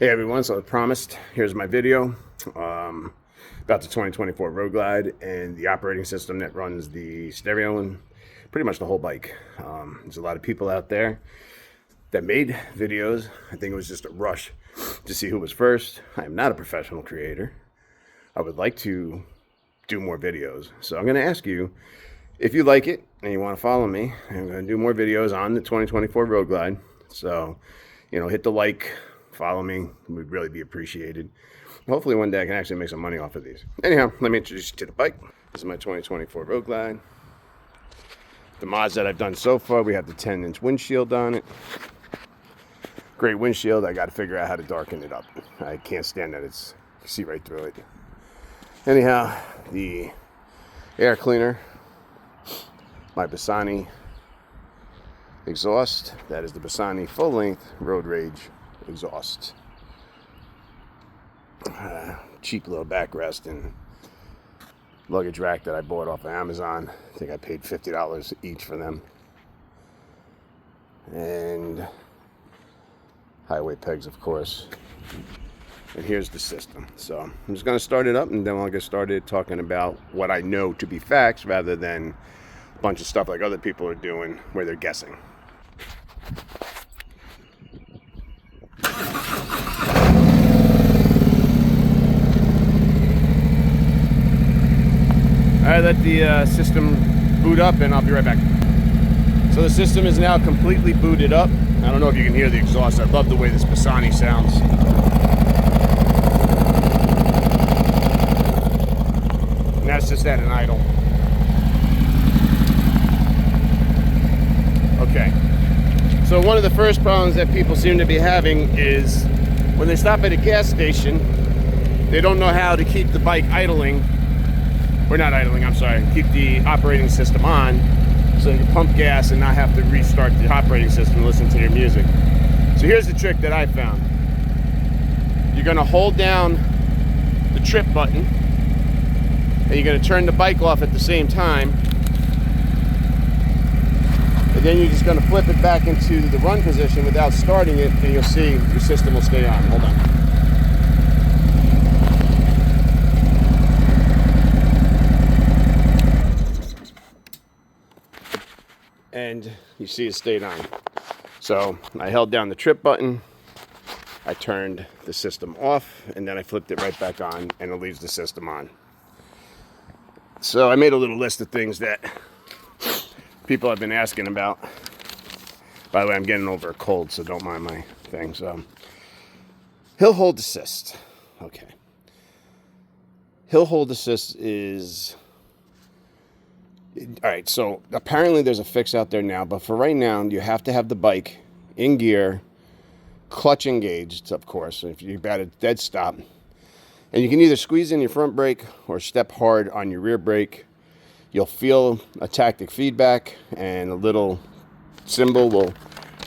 Hey everyone, so as promised, here's my video about the 2024 Road Glide and the operating system that runs the stereo and pretty much the whole bike. There's a lot of people out there that made videos. I think it was just a rush to see who was first. I am not a professional creator. I would like to do more videos. So I'm going to ask you, if you like it and you want to follow me, I'm going to do more videos on the 2024 Road Glide. So, hit the like, follow me, it would really be appreciated. Hopefully one day I can actually make some money off of these. Anyhow, let me introduce you to the bike. This is my 2024 Road Glide. The mods that I've done so far, we have the 10-inch windshield on it. Great windshield. I got to figure out how to darken it up. I can't stand that. You see right through it. Anyhow, the air cleaner, my Bassani exhaust. That is the Bassani full-length Road Rage exhaust. Cheap little backrest and luggage rack that I bought off of Amazon. I think I paid $50 each for them. And highway pegs, of course. And here's the system. So I'm just going to start it up, and then I'll get started talking about what I know to be facts rather than a bunch of stuff like other people are doing where they're guessing. Alright, let the system boot up and I'll be right back. So the system is now completely booted up. I don't know if you can hear the exhaust. I love the way this Bassani sounds. And that's just at an idle. Okay. So one of the first problems that people seem to be having is when they stop at a gas station, they don't know how to keep the bike idling. Or not idling, I'm sorry. Keep the operating system on so you can pump gas and not have to restart the operating system and listen to your music. So here's the trick that I found. You're going to hold down the trip button and you're going to turn the bike off at the same time. And then you're just going to flip it back into the run position without starting it, and you'll see your system will stay on. Hold on. And you see it stayed on. So I held down the trip button, I turned the system off, and then I flipped it right back on, and it leaves the system on. So I made a little list of things that people have been asking about. By the way, I'm getting over a cold, so don't mind my thing. So hill hold assist. Okay. Hill hold assist is... Alright, so apparently there's a fix out there now, but for right now, you have to have the bike in gear, clutch engaged, of course, if you're at a dead stop. And you can either squeeze in your front brake or step hard on your rear brake. You'll feel a tactic feedback, and a little symbol will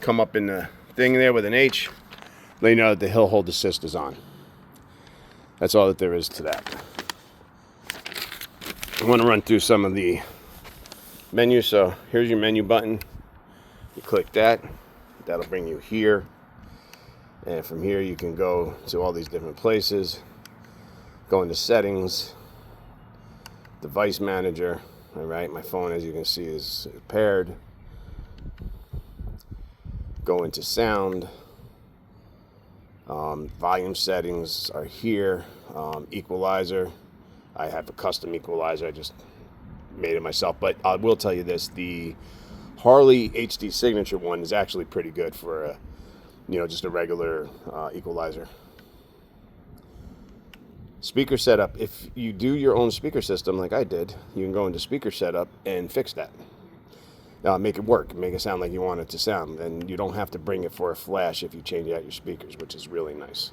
come up in the thing there with an H. Let you know that the hill hold assist is on. That's all that there is to that. I want to run through some of the menu. So here's your menu button. You click that. That'll bring you here. And from here you can go to all these different places. Go into settings. Device manager. Alright, my phone, as you can see, is paired. Go into sound. Volume settings are here. Equalizer. I have a custom equalizer. I just made it myself. But I will tell you this. The Harley HD Signature one is actually pretty good for a, just a regular equalizer. Speaker setup. If you do your own speaker system like I did, you can go into speaker setup and fix that. Make it work. Make it sound like you want it to sound. And you don't have to bring it for a flash if you change out your speakers, which is really nice.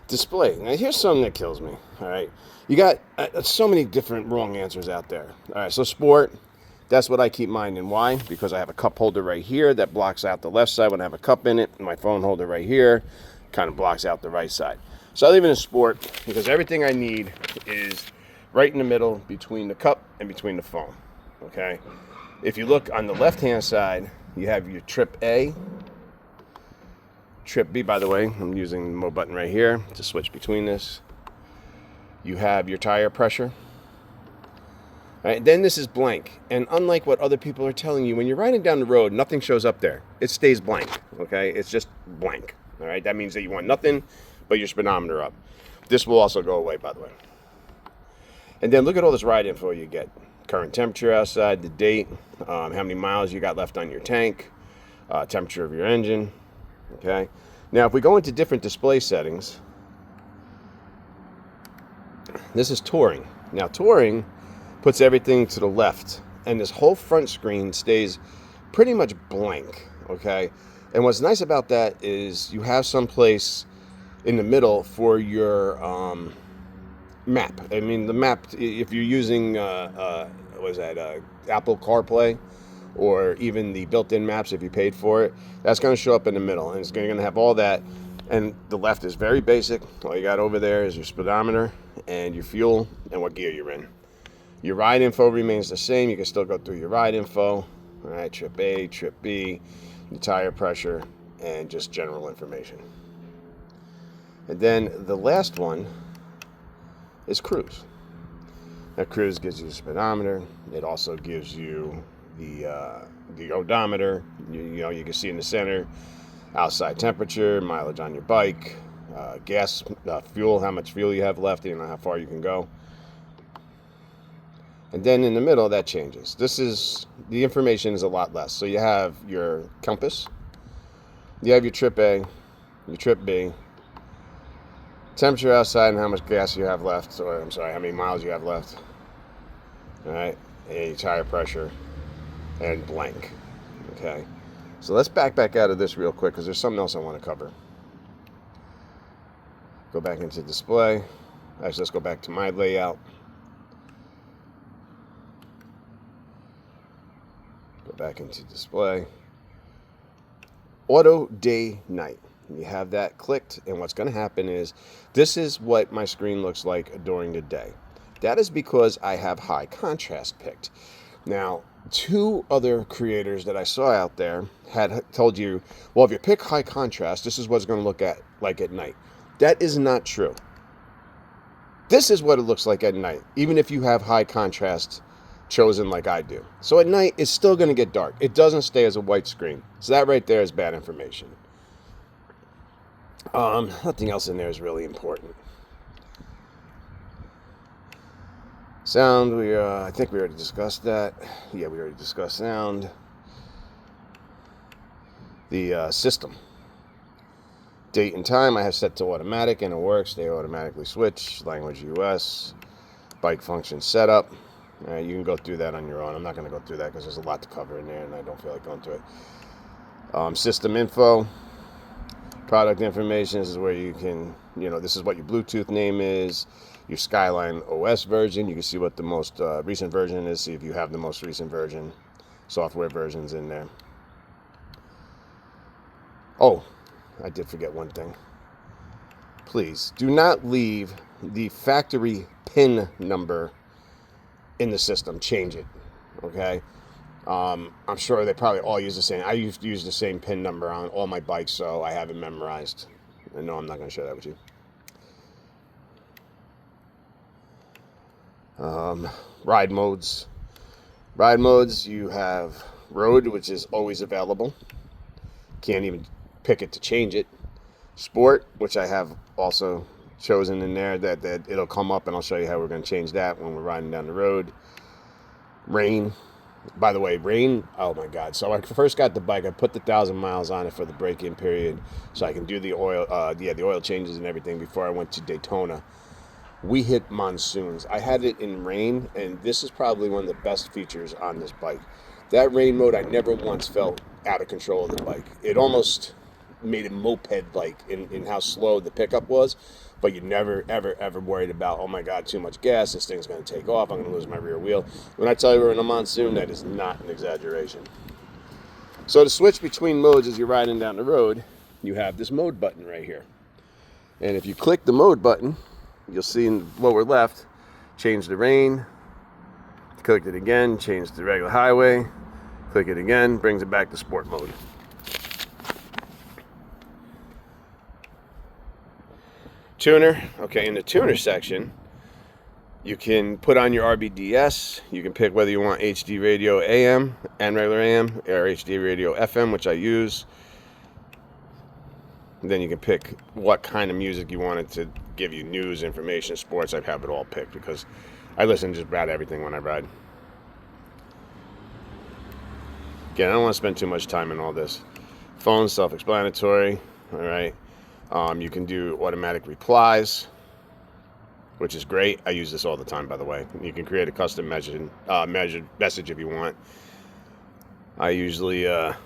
Display. Now here's something that kills me. All right, you got so many different wrong answers out there. All right, so sport, that's what I keep mine in. Why? Because I have a cup holder right here that blocks out the left side when I have a cup in it, and my phone holder right here kind of blocks out the right side. So I leave it in sport because everything I need is right in the middle between the cup and between the phone. Okay, if you look on the left hand side, you have your trip A. Trip B, by the way, I'm using the mode button right here to switch between this. You have your tire pressure. All right, then this is blank. And unlike what other people are telling you, when you're riding down the road, nothing shows up there. It stays blank, okay? It's just blank, all right? That means that you want nothing but your speedometer up. This will also go away, by the way. And then look at all this ride info you get. Current temperature outside, the date, how many miles you got left on your tank, temperature of your engine, okay? Now, if we go into different display settings, this is touring. Now, touring puts everything to the left, and this whole front screen stays pretty much blank, okay? And what's nice about that is you have some place in the middle for your map. I mean, the map, if you're using, what is that, Apple CarPlay, or even the built-in maps if you paid for it, that's going to show up in the middle, and it's going to have all that. And the left is very basic. All you got over there is your speedometer and your fuel and what gear you're in. Your ride info remains the same. You can still go through your ride info. All right, trip A, trip B, your tire pressure, and just general information. And then the last one is cruise. Now, cruise gives you the speedometer. It also gives you the odometer. You know, you can see in the center outside temperature, mileage on your bike, gas, fuel, how much fuel you have left, you know, how far you can go. And then in the middle, that changes. The information is a lot less. So you have your compass, you have your trip A, your trip B, temperature outside and how much gas you have left, or I'm sorry, how many miles you have left. All right, and your tire pressure, and blank. Okay, so let's back out of this real quick because there's something else I want to cover. Go back into display. Actually, let's go back to my layout. Go back into display. Auto day night. You have that clicked, and what's going to happen is this is what my screen looks like during the day. That is because I have high contrast picked. Now, two other creators that I saw out there had told you, well, if you pick high contrast, this is what it's going to look like at night. That is not true. This is what it looks like at night, even if you have high contrast chosen like I do. So at night, it's still going to get dark. It doesn't stay as a white screen. So that right there is bad information. Nothing else in there is really important. Sound, I think we already discussed that. Yeah, we already discussed sound. The system. Date and time I have set to automatic, and it works. They automatically switch. Language US. Bike function setup. You can go through that on your own. I'm not going to go through that because there's a lot to cover in there, and I don't feel like going through it. System info. Product information. This is where you can, this is what your Bluetooth name is. Your Skyline OS version. You can see what the most recent version is. See if you have the most recent version. Software versions in there. Oh, I did forget one thing. Please do not leave the factory PIN number in the system. Change it. Okay? I'm sure they probably all use the same. I used to use the same PIN number on all my bikes, so I have it memorized. And no, I'm not going to share that with you. Ride modes. Ride modes, you have road, which is always available. Can't even pick it to change it. Sport, which I have also chosen in there, that it'll come up, and I'll show you how we're going to change that when we're riding down the road. Rain. By the way, rain, oh my God. So when I first got the bike, I put the 1,000 miles on it for the break-in period so I can do the oil, the oil changes and everything before I went to Daytona. We hit monsoons. I had it in rain, and this is probably one of the best features on this bike. That rain mode, I never once felt out of control of the bike. It almost made it moped-like in how slow the pickup was, but you never, ever, ever worried about, oh my God, too much gas, this thing's going to take off, I'm going to lose my rear wheel. When I tell you we're in a monsoon, that is not an exaggeration. So to switch between modes as you're riding down the road, you have this mode button right here. And if you click the mode button, you'll see in the lower left, change the rain. Click it again, change the regular highway. Click it again, brings it back to sport mode. Tuner. Okay, in the tuner section, you can put on your RBDS. You can pick whether you want HD radio AM and regular AM, or HD radio FM, which I use. And then you can pick what kind of music you want it to give you: news, information, sports. I have it all picked because I listen to just about everything when I ride. Again, I don't want to spend too much time in all this. Phone, self-explanatory. All right. You can do automatic replies, which is great. I use this all the time, by the way. You can create a custom measured message if you want. I usually I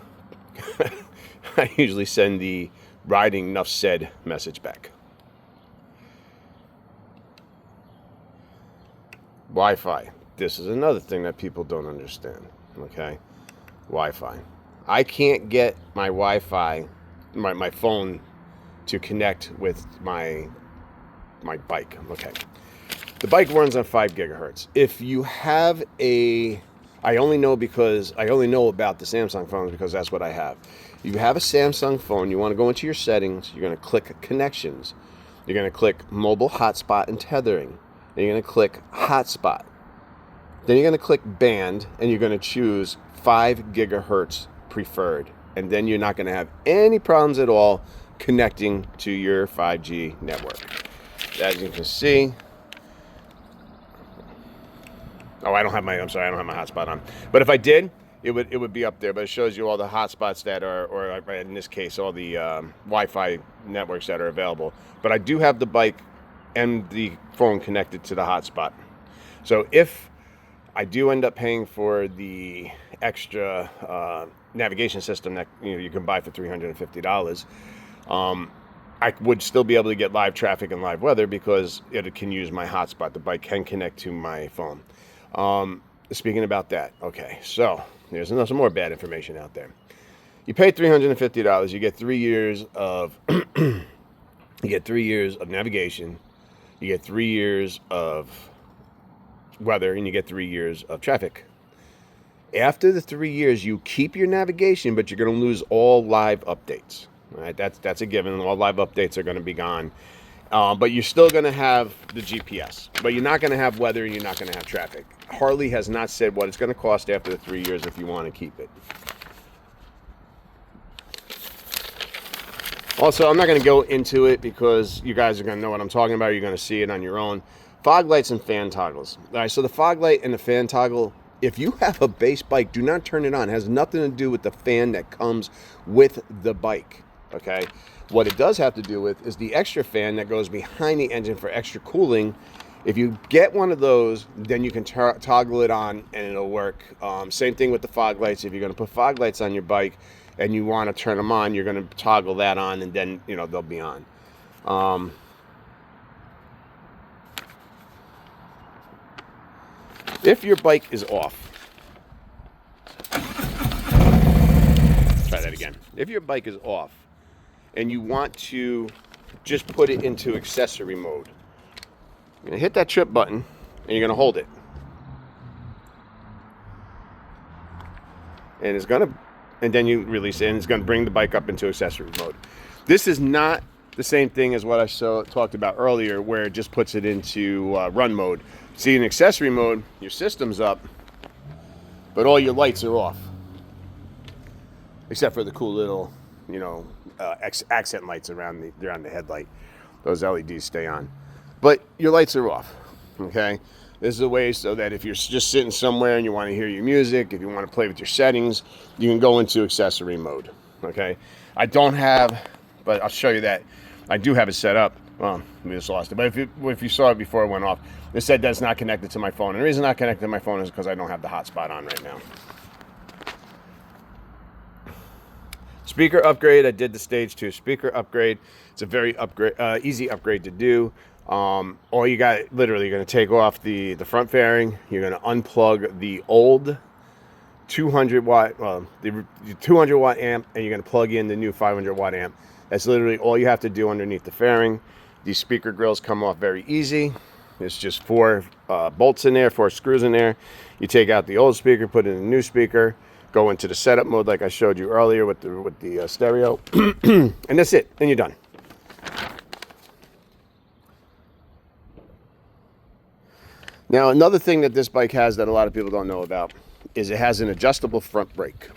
usually send the riding enough said message back. Wi-Fi. This is another thing that people don't understand. Okay, Wi-Fi. I can't get my Wi-Fi, my phone, to connect with my bike. Okay, the bike runs on 5 gigahertz. If you have I only know about the Samsung phones because that's what I have. If you have a Samsung phone, you want to go into your settings, you're going to click connections. You're going to click mobile hotspot and tethering. Then you're going to click hotspot. Then you're going to click band, and you're going to choose 5 gigahertz preferred. And then you're not going to have any problems at all connecting to your 5G network. As you can see, I don't have my hotspot on. But if I did, it would be up there. But it shows you all the hotspots that are, or in this case, all the Wi-Fi networks that are available. But I do have the bike and the phone connected to the hotspot. So if I do end up paying for the extra navigation system that you can buy for $350, I would still be able to get live traffic and live weather because it can use my hotspot. The bike can connect to my phone. Speaking about that, okay, so there's some more bad information out there. You pay $350, you get 3 years of you get 3 years of navigation, you get 3 years of weather, and you get 3 years of traffic. After the 3 years, you keep your navigation, but you're going to lose all live updates. All right, that's a given. All live updates are going to be gone. But you're still going to have the GPS. But you're not going to have weather, and you're not going to have traffic. Harley has not said what it's going to cost after the 3 years if you want to keep it. Also, I'm not going to go into it because you guys are going to know what I'm talking about. You're going to see it on your own. Fog lights and fan toggles. All right, so the fog light and the fan toggle, if you have a base bike, do not turn it on. It has nothing to do with the fan that comes with the bike. Okay, what it does have to do with is the extra fan that goes behind the engine for extra cooling. If you get one of those, then you can toggle it on and it'll work. Same thing with the fog lights. If you're going to put fog lights on your bike and you want to turn them on, you're going to toggle that on, and then they'll be on. If your bike is off, try that again. If your bike is off and you want to just put it into accessory mode, you're going to hit that trip button and you're going to hold it. And it's going to, and then you release it, and it's going to bring the bike up into accessory mode. This is not the same thing as what I talked about earlier, where it just puts it into run mode. See, in accessory mode, your system's up, but all your lights are off. Except for the cool little, accent lights around the headlight. Those LEDs stay on. But your lights are off, okay? This is a way so that if you're just sitting somewhere and you want to hear your music, if you want to play with your settings, you can go into accessory mode, okay? I don't have, but I'll show you that. I do have it set up. Well, we just lost it. But if you saw it before it went off, it said that's not connected to my phone. And the reason not connected to my phone is because I don't have the hotspot on right now. Speaker upgrade. I did the stage 2 speaker upgrade. It's a very easy upgrade to do. All you got, literally, you're going to take off the front fairing. You're going to unplug the old 200 watt, the 200 watt amp, and you're going to plug in the new 500 watt amp. That's literally all you have to do underneath the fairing. These speaker grills come off very easy. It's just 4 bolts in there, 4 screws in there. You take out the old speaker, put in a new speaker, Go into the setup mode like I showed you earlier with the stereo, and that's it. Then you're done. Now, another thing that this bike has that a lot of people don't know about is it has an adjustable front brake.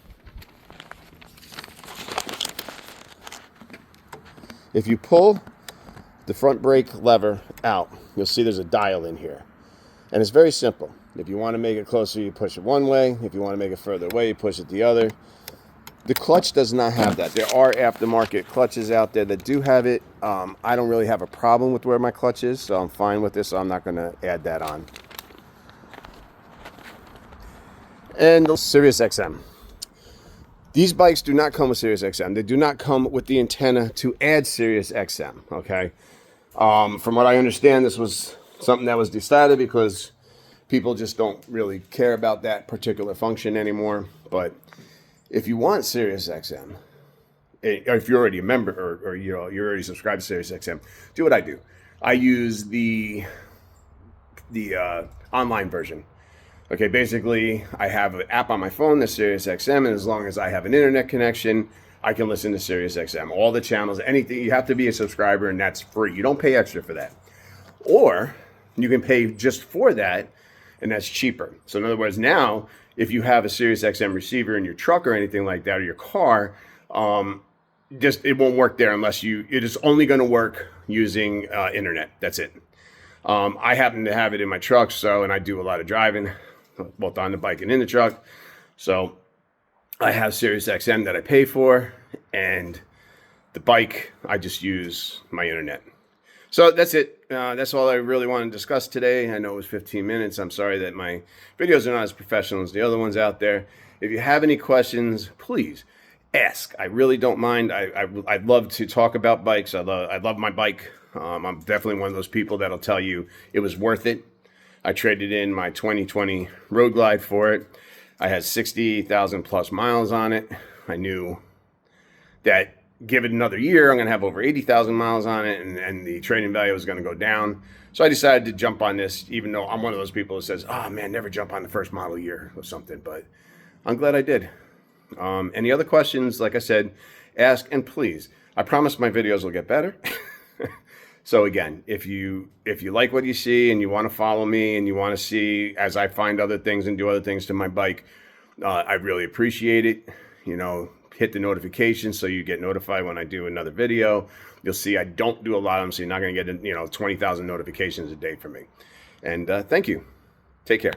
If you pull the front brake lever out, you'll see there's a dial in here. And it's very simple. If you want to make it closer, you push it one way. If you want to make it further away, you push it the other. The clutch does not have that. There are aftermarket clutches out there that do have it. I don't really have a problem with where my clutch is, so I'm fine with this, so I'm not going to add that on. And the Sirius XM. These bikes do not come with Sirius XM. They do not come with the antenna to add Sirius XM, okay? From what I understand, this was something that was decided because people just don't really care about that particular function anymore. But if you want Sirius XM, or if you're already a member or you know, you're already subscribed to Sirius XM, do what I do. I use the online version. Okay, basically, I have an app on my phone that's Sirius XM, and as long as I have an internet connection, I can listen to Sirius XM. All the channels, anything, you have to be a subscriber, and that's free. You don't pay extra for that. Or you can pay just for that, and that's cheaper. So in other words, now, if you have a Sirius XM receiver in your truck or anything like that, or your car, it won't work there unless it is only going to work using internet. That's it. I happen to have it in my truck, and I do a lot of driving, both on the bike and in the truck. So I have Sirius XM that I pay for, and the bike, I just use my internet. So that's it. That's all I really want to discuss today. I know it was 15 minutes. I'm sorry that my videos are not as professional as the other ones out there. If you have any questions, please ask. I really don't mind. I'd love to talk about bikes. I love my bike. I'm definitely one of those people that'll tell you it was worth it. I traded in my 2020 Road Glide for it. I had 60,000 plus miles on it. I knew that give it another year, I'm going to have over 80,000 miles on it, and the trading value was going to go down. So I decided to jump on this, even though I'm one of those people who says, oh man, never jump on the first model year or something, but I'm glad I did. Any other questions, like I said, ask, and please, I promise my videos will get better. So again, if you like what you see and you want to follow me and you want to see as I find other things and do other things to my bike, I really appreciate it. You know, hit the notification so you get notified when I do another video. You'll see I don't do a lot of them, so you're not going to get 20,000 notifications a day from me. And thank you. Take care.